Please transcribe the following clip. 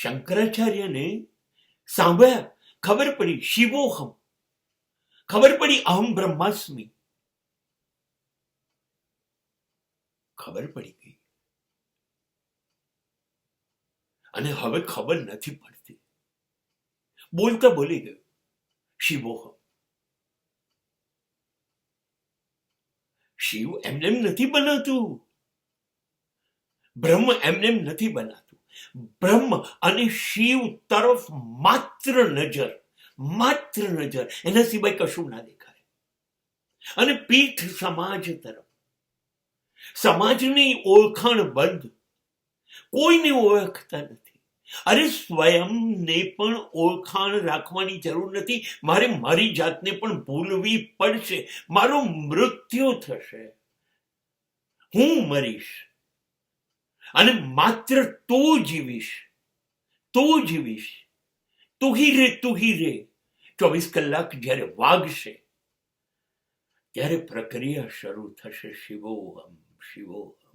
શંકરાચાર્યને સાંભળ્યા, ખબર પડી શિવોહમ, ખબર પડી અહમ બ્રહ્માસ્મિ, ખબર પડી ગઈ. અને હવે ખબર નથી પડતી, બોલતા બોલી ગયો શિવોહમ. શિવ એમને નથી બનાતું, બ્રહ્મ એમને નથી બનાતું. બ્રહ્મ અને શિવ તરફ માત્ર નજર, એના સિવાય કશું ના દેખાય. અને પીઠ સમાજ તરફ, સમાજની ઓળખાણ બંધ, કોઈને ઓળખતા નથી. અરે સ્વયંને પણ ઓળખાણ રાખવાની જરૂર નથી. મારે મારી જાતને પણ ભૂલવી પડશે. મારું મૃત્યુ થશે, હું મરીશ, અને માત્ર તું જીવીશ, તું જીવીશ. તું હી રે 24 કલાક જ્યારે વાગશે ત્યારે પ્રક્રિયા શરૂ થશે. શિવોહમ, શિવોહમ.